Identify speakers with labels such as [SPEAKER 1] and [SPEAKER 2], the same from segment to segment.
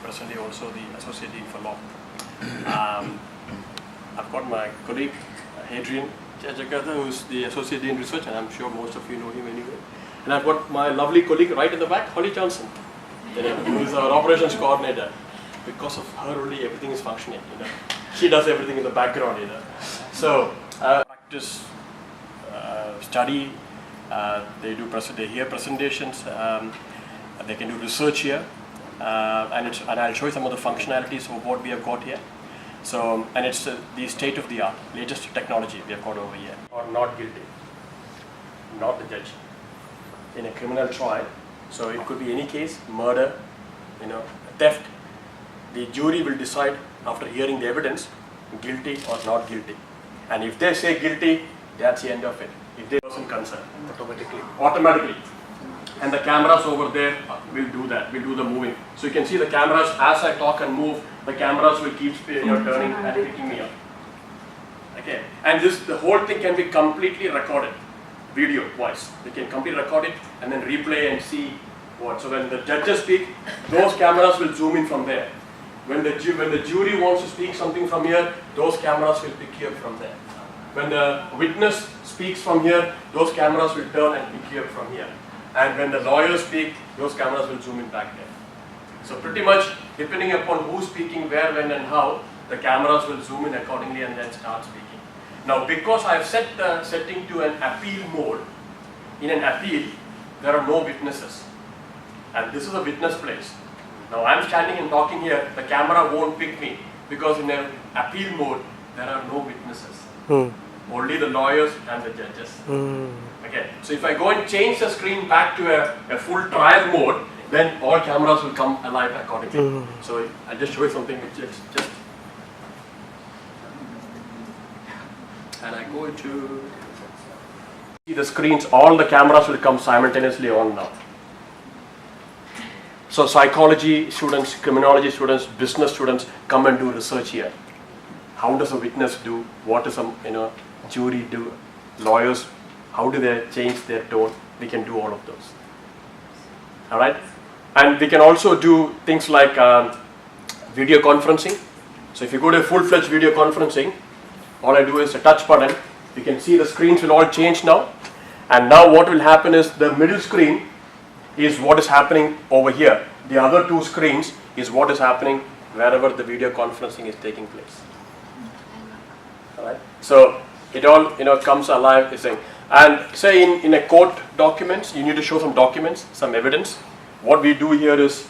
[SPEAKER 1] Presently also the Associate Dean for Law. I've got my colleague Adrian Jakarta, who's the Associate Dean Research, and I'm sure most of you know him anyway. And I've got my lovely colleague right in the back, Holly Johnson, who is our operations coordinator. Because of her only everything is functioning, She does everything in the background, So, practice, study, they hear presentations, they can do research here. And I'll show you some of the functionalities of what we have got here. So, and it's the state of the art, latest technology we have got over here. Or not guilty, not the judge. In a criminal trial, so it could be any case, murder, theft. The jury will decide after hearing the evidence, guilty or not guilty. And if they say guilty, that's the end of it. If they person concerned, automatically. And the cameras over there will do that, will do the moving. So you can see the cameras, as I talk and move, the cameras will keep turning and picking me up. Okay, and the whole thing can be completely recorded, video, voice. We can completely record it and then replay and see what. So when the judges speak, those cameras will zoom in from there. When the jury wants to speak something from here, those cameras will pick you up from there. When the witness speaks from here, those cameras will turn and pick you up from here. And when the lawyers speak, those cameras will zoom in back there. So pretty much, depending upon who's speaking, where, when and how, the cameras will zoom in accordingly and then start speaking. Now because I've set the setting to an appeal mode, in an appeal, there are no witnesses. And this is a witness place. Now I'm standing and talking here, the camera won't pick me because in an appeal mode, there are no witnesses. Only the lawyers and the judges. Okay, so if I go and change the screen back to a full trial mode, then all cameras will come alive accordingly. So I'll just show you something which is just, and I go into see the screens, all the cameras will come simultaneously on now. So psychology students, criminology students, business students come and do research here. How does a witness do? What does a jury do? Lawyers, how do they change their tone? We can do all of those. All right, and we can also do things like video conferencing. So if you go to a full-fledged video conferencing, all I do is a touch button. You can see the screens will all change now. And now what will happen is the middle screen is what is happening over here. The other two screens is what is happening wherever the video conferencing is taking place. All right. So it all comes alive. And say in a court documents, you need to show some documents, some evidence. What we do here is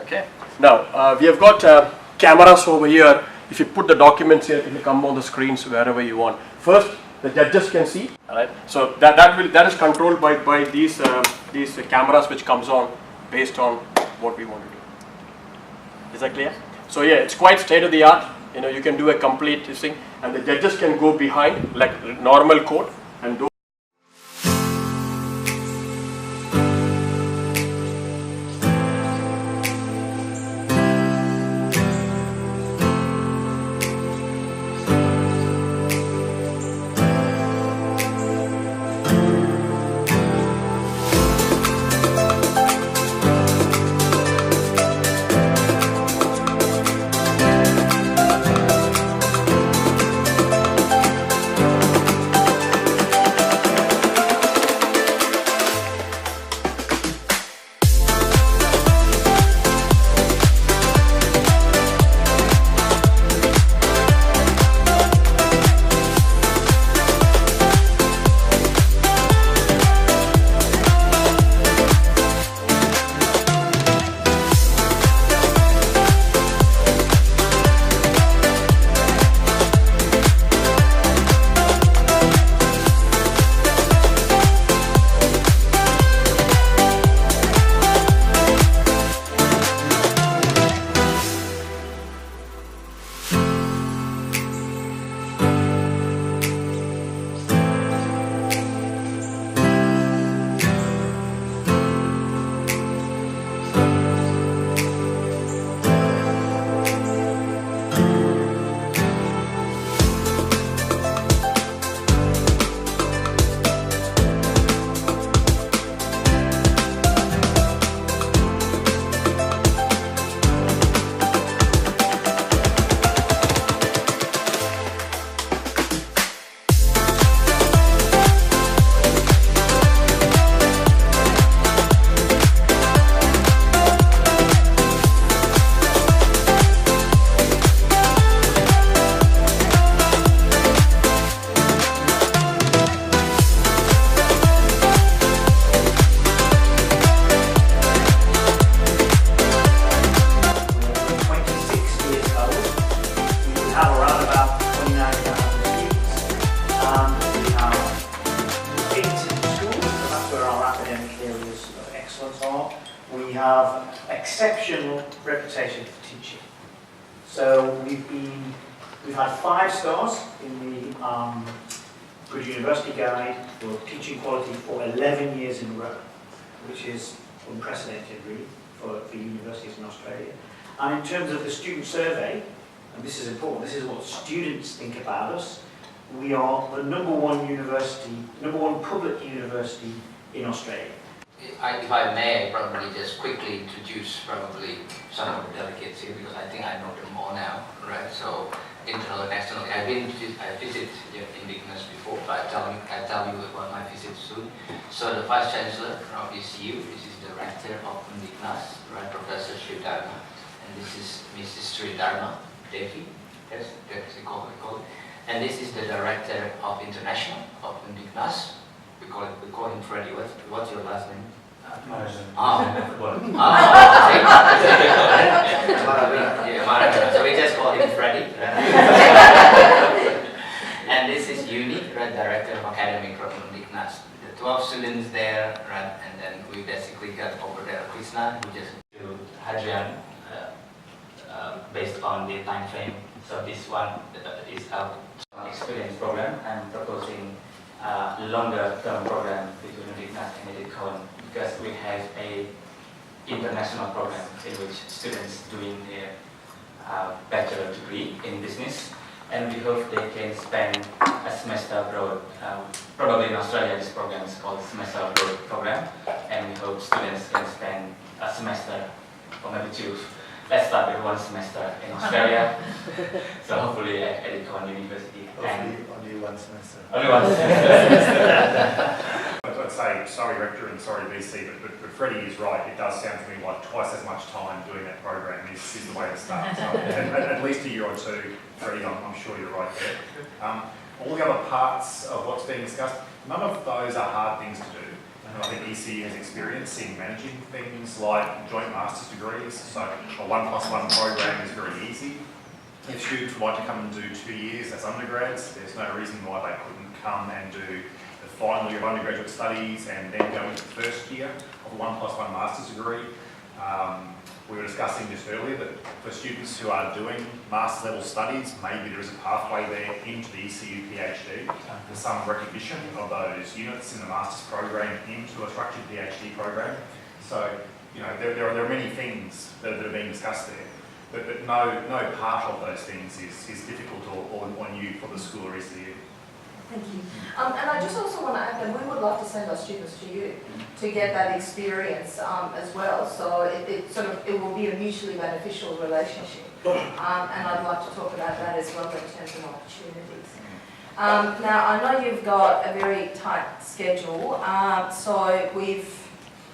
[SPEAKER 1] okay. Now we have got cameras over here. If you put the documents here, it will come on the screens wherever you want. First, the judges can see. All right. So that is controlled by these cameras which comes on based on what we want to do. Is that clear? So yeah, it's quite state of the art. You can do a complete thing, and the judges can go behind like normal court and do.
[SPEAKER 2] have exceptional reputation for teaching. So we've had 5 stars in the Good University Guide for teaching quality for 11 years in a row, which is unprecedented really for universities in Australia. And in terms of the student survey, and this is important, this is what students think about us, we are the number one public university in Australia.
[SPEAKER 3] If I may, probably just quickly introduce probably some of the delegates here, because I think I know them all now, right? So internal and external. I visited UNDIKNAS before, but I'll tell you about my visit soon. So the Vice Chancellor of ECU, this is the Director of UNDIKNAS, right, Professor Sridharma, and this is Mrs. Sridharma Devi, yes, that's the call it. And this is the Director of International of UNDIKNAS. We call him Freddie. What's your last name? So we just call him Freddie. And this is Uni, right, Director of Academic from UNDIKNAS. The 12 students there, right, and then we basically got over there Krishna, who just to Hadrian, based on the time frame. So this one is our experience program. I'm proposing longer term program between UNDIKNAS and Edith Cowan, because we have a international program in which students doing their bachelor degree in business, and we hope they can spend a semester abroad. Probably in Australia this program is called semester abroad program, and we hope students can spend a semester or maybe 2. Let's start with 1 semester in Australia. So hopefully at Edith Cowan University.
[SPEAKER 4] Only 1 semester.
[SPEAKER 3] Only 1 semester.
[SPEAKER 4] I'd say sorry Rector and sorry VC, but Freddie is right. It does sound to me like twice as much time doing that program is the way to start. So at least a year or 2, Freddie, I'm sure you're right there. All the other parts of what's being discussed, none of those are hard things to do. And I think ECU has experience in managing things like joint master's degrees, so a 1+1 program is very easy. If students would like to come and do 2 years as undergrads, there's no reason why they couldn't come and do the final year of undergraduate studies and then go into the first year of a 1+1 master's degree. We were discussing just earlier that for students who are doing master's level studies, maybe there is a pathway there into the ECU PhD. There's some recognition of those units in the master's program into a structured PhD program. So, you know, there are many things that are being discussed there. But no part of those things is difficult or new for the school or ECU.
[SPEAKER 5] Thank you. And I just also want to add that we would love to send our students to you to get that experience as well. So it will be a mutually beneficial relationship. And I'd like to talk about that as well in terms of opportunities. Now I know you've got a very tight schedule, so we've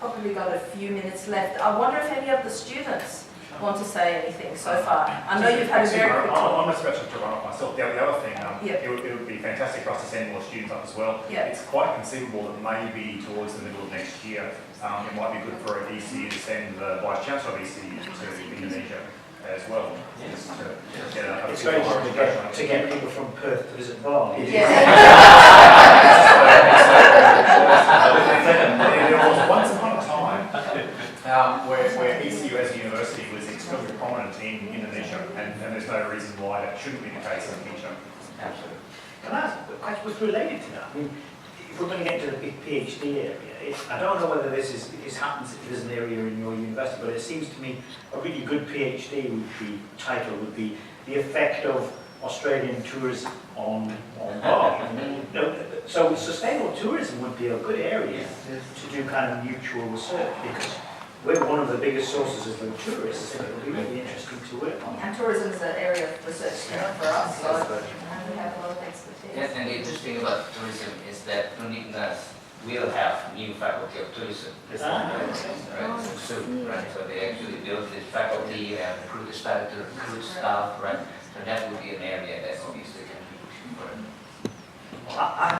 [SPEAKER 5] probably got a few minutes left. I wonder if any of the students want to say anything so far. I know you've had a very quick talk.
[SPEAKER 4] I'm just about to run off myself. The other thing, it would be fantastic for us to send more students up as well. It's quite conceivable that maybe towards the middle of next year, it might be good for ECU to send the Vice Chancellor of ECU to Indonesia as well.
[SPEAKER 2] Yes.
[SPEAKER 4] To get a
[SPEAKER 2] It's very hard to get people from Perth to visit Bali.
[SPEAKER 5] Yeah.
[SPEAKER 4] There was once upon a time where ECU as a university was extremely prominent in Indonesia, and there's no reason why that shouldn't be the case in the future.
[SPEAKER 2] Absolutely. Can I ask a question what's related to that? I mean, if we're going to get into the big PhD area, I don't know whether this happens if there's an area in your university, but it seems to me a really good PhD title would be the effect of Australian tourism on Bali. So sustainable tourism would be a good area to do kind of mutual research, because we're one of the biggest sources of tourists, and it would be really interesting to work on.
[SPEAKER 5] And tourism is an area of research for us, so we have a lot of expertise.
[SPEAKER 3] Yes, and the interesting about tourism is that UNDIKNAS will have new faculty of tourism. Soon, right? So they actually built this faculty and started to recruit staff, right? So that would be an area that obviously can be pushing for.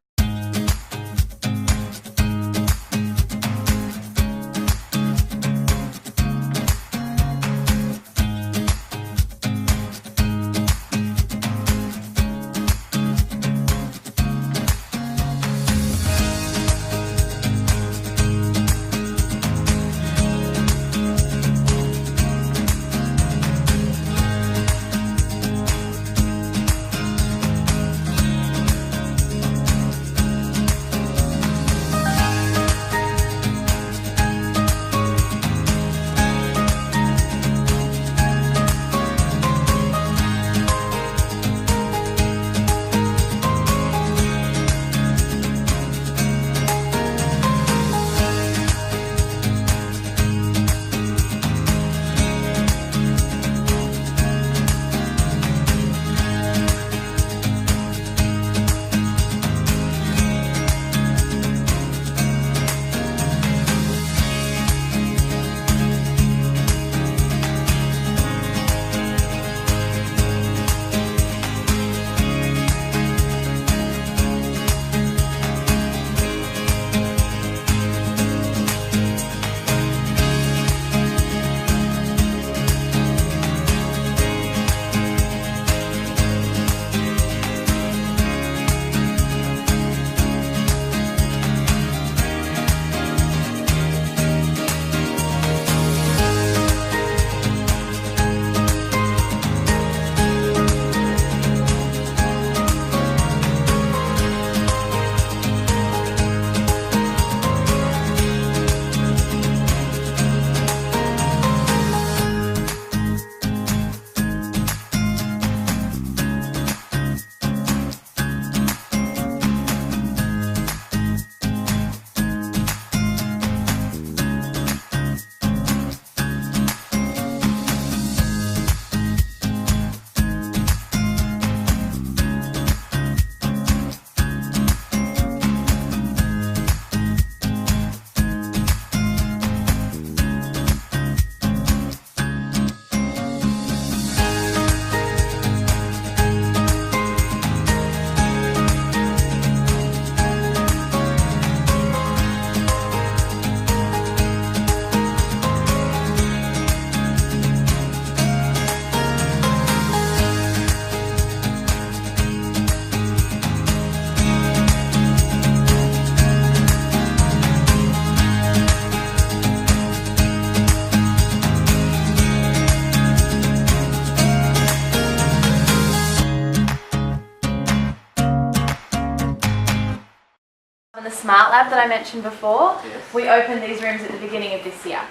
[SPEAKER 6] Smart Lab that I mentioned before,
[SPEAKER 1] Yes.
[SPEAKER 6] we opened these rooms at the beginning of this year.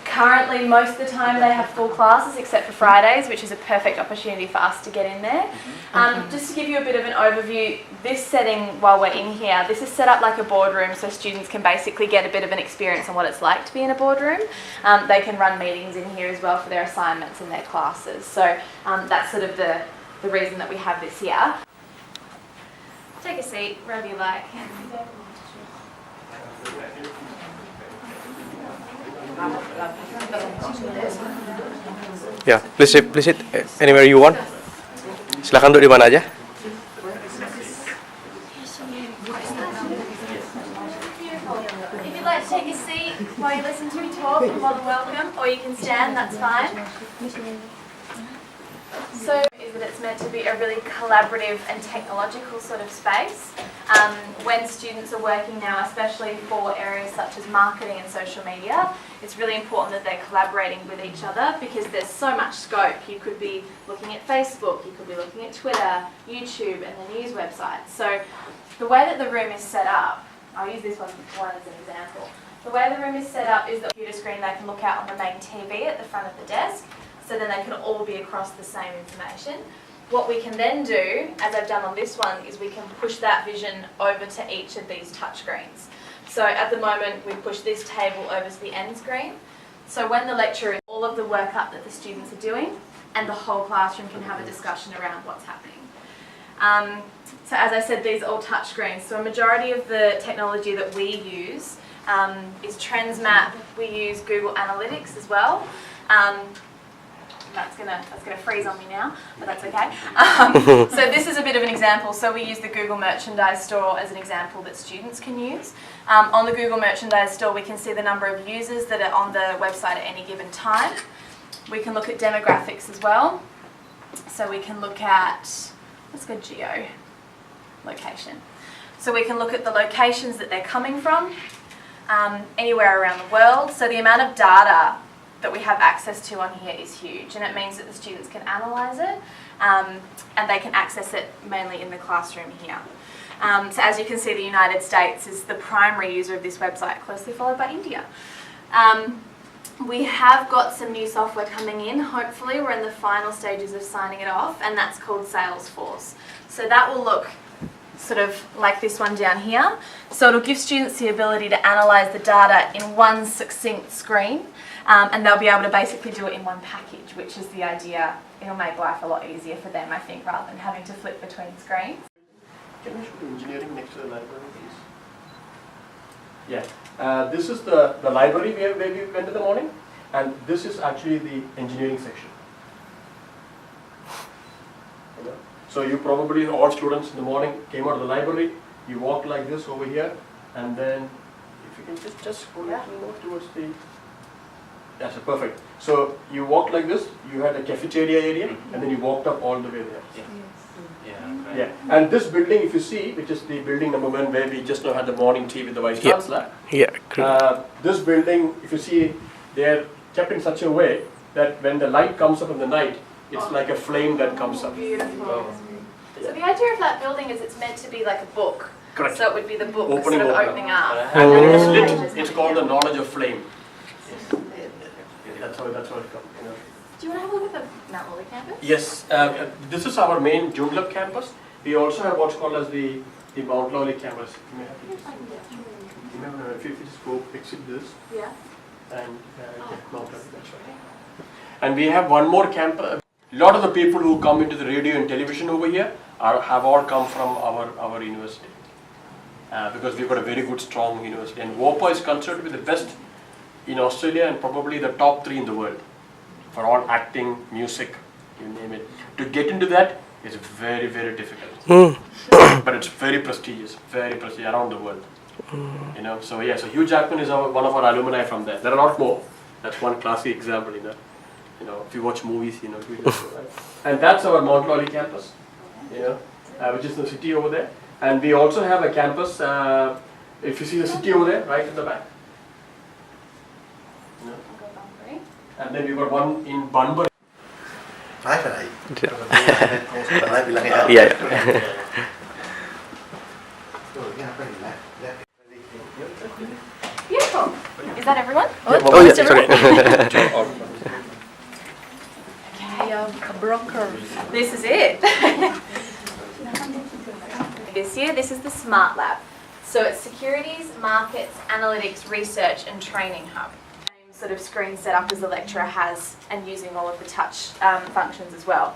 [SPEAKER 6] Currently, most of the time they have full classes except for Fridays, which is a perfect opportunity for us to get in there. Just to give you a bit of an overview, this setting while we're in here, this is set up like a boardroom, so students can basically get a bit of an experience on what it's like to be in a boardroom. They can run meetings in here as well for their assignments and their classes. So that's sort of the reason that we have this here. Take a seat wherever you like.
[SPEAKER 7] Ya, please sit anywhere you want. Silakan duduk di mana aja.
[SPEAKER 6] If you'd like to take a seat while you listen to me talk, you're more than welcome, or you can stand, that's fine. So is that it's meant to be a really collaborative and technological sort of space. When students are working now, especially for areas such as marketing and social media, it's really important that they're collaborating with each other because there's so much scope. You could be looking at Facebook, you could be looking at Twitter, YouTube and the news websites. So the way that the room is set up, I'll use this one as an example. The way the room is set up is the computer screen they can look out on the main TV at the front of the desk, so then they can all be across the same information. What we can then do, as I've done on this one, is we can push that vision over to each of these touchscreens. So at the moment we push this table over to the end screen. So when the lecturer is all of the work up that the students are doing, and the whole classroom can have a discussion around what's happening. So as I said, these are all touchscreens. So a majority of the technology that we use is TrendsMap. We use Google Analytics as well. That's gonna freeze on me now, but that's okay. So this is a bit of an example. So we use the Google Merchandise Store as an example that students can use. On the Google Merchandise Store, we can see the number of users that are on the website at any given time. We can look at demographics as well. So we can look at, let's go geo location. So we can look at the locations that they're coming from, anywhere around the world. So the amount of data that we have access to on here is huge, and it means that the students can analyse it and they can access it mainly in the classroom here. So as you can see, the United States is the primary user of this website, closely followed by India. We have got some new software coming in, hopefully. We're in the final stages of signing it off, and that's called Salesforce. So that will look sort of like this one down here. So it'll give students the ability to analyse the data in one succinct screen, and they'll be able to basically do it in one package, which is the idea. It'll make life a lot easier for them, I think, rather than having to flip between screens.
[SPEAKER 1] Can we show engineering next to the library, please? Yeah, this is the library where we went in the morning, and this is actually the engineering section. So you probably, all students in the morning came out of the library, you walked like this over here, and then if you can just go a little more towards the, that's perfect. So you walked like this, you had a cafeteria area, and then you walked up all the way there. Yeah, and this building, if you see, which is the building number 1 where we just now had the morning tea with the Vice Chancellor.
[SPEAKER 7] Yeah,
[SPEAKER 1] this building, if you see, they're kept in such a way that when the light comes up in the night, it's like a flame that comes up.
[SPEAKER 6] Beautiful. So the idea of that building is it's meant to be like a book.
[SPEAKER 1] Correct.
[SPEAKER 6] So it would be the book
[SPEAKER 1] Opening
[SPEAKER 6] sort of
[SPEAKER 1] up.
[SPEAKER 6] opening up.
[SPEAKER 1] And when it is lit, it's called the knowledge of flame. That's how it comes.
[SPEAKER 6] Do you want to have a look at the Mount Lawley campus?
[SPEAKER 1] Yes, this is our main Joondalup campus. We also have what's called as the Mount Lawley campus. You may have to if you just go exit this.
[SPEAKER 6] Yeah.
[SPEAKER 1] And get Mount Lawley, that's right. And we have one more campus. A lot of the people who come into the radio and television over here have all come from our university. Because we've got a very good, strong university. And WOPA is considered to be the best in Australia and probably the top 3 in the world for all acting, music, you name it. To get into that is very, very difficult. But it's very prestigious around the world. You know, so yeah, so Hugh Jackman is one of our alumni from there. There are a lot more. That's one classic example, you know, if you watch movies, you know, and that's our Mount Lawley campus, you know, which is the city over there. And we also have a campus, if you see the city over there, right in the back. You know. And then we've got one in Bunbury.
[SPEAKER 8] Nói phải này. Bạn nói bilang ya.
[SPEAKER 7] Iya.
[SPEAKER 8] Tuh, ini apa ini? Lihat.
[SPEAKER 6] that everyone?
[SPEAKER 7] Oh yeah, sorry.
[SPEAKER 6] Okay, a broker. This is it. This year, this is the Smart Lab. So it's Securities, Markets, Analytics, Research and Training Hub. Same sort of screen setup as the lecturer has and using all of the touch functions as well.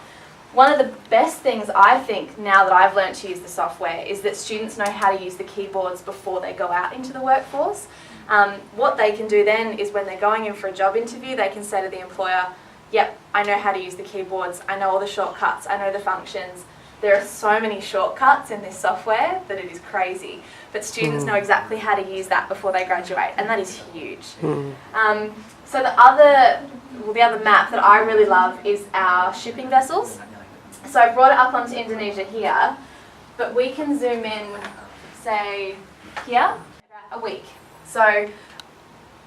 [SPEAKER 6] One of the best things I think now that I've learned to use the software is that students know how to use the keyboards before they go out into the workforce. What they can do then is when they're going in for a job interview, they can say to the employer, yep, I know how to use the keyboards, I know all the shortcuts, I know the functions. There are so many shortcuts in this software that it is crazy. But students know exactly how to use that before they graduate, and that is huge. So the other map that I really love is our shipping vessels. So I brought it up onto Indonesia here, but we can zoom in, say, here, a week. So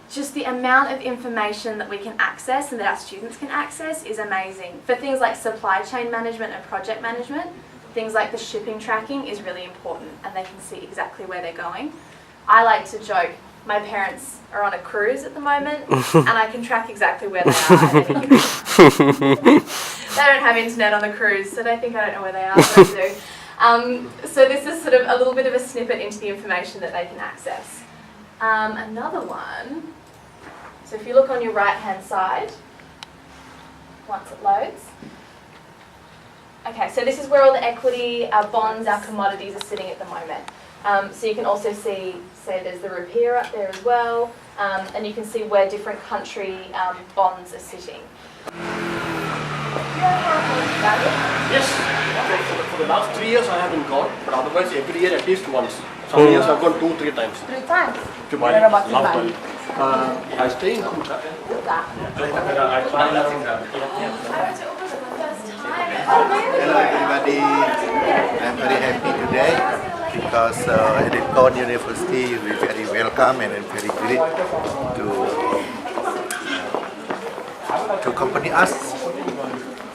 [SPEAKER 6] just the amount of information that we can access and that our students can access is amazing. For things like supply chain management and project management, things like the shipping tracking is really important and they can see exactly where they're going. I like to joke, my parents are on a cruise at the moment and I can track exactly where they are at any given. They don't have internet on the cruise, so they think I don't know where they are, but I do. So this is sort of a little bit of a snippet into the information that they can access. Another one, so if you look on your right hand side, once it loads. Okay, so this is where all the equity, our bonds, our commodities are sitting at the moment. So you can also see, say there's the rupiah up there as well, and you can see where different country bonds are sitting.
[SPEAKER 1] Yes. For the last 3 years I haven't gone, but otherwise every year at least once. Some years I've gone 2-3 times.
[SPEAKER 5] 3 times?
[SPEAKER 1] To Bali. Love Bali. I stay in Kuta. I travel around.
[SPEAKER 8] Hello everybody, I'm very happy today because Edith Cowan University will be very welcome and very great to accompany us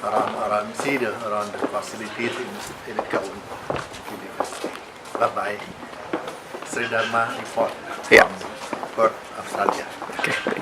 [SPEAKER 8] around the facilities in Edith Cowan University. Bye bye. Sri Dharma report from PERT, Australia.
[SPEAKER 7] Okay.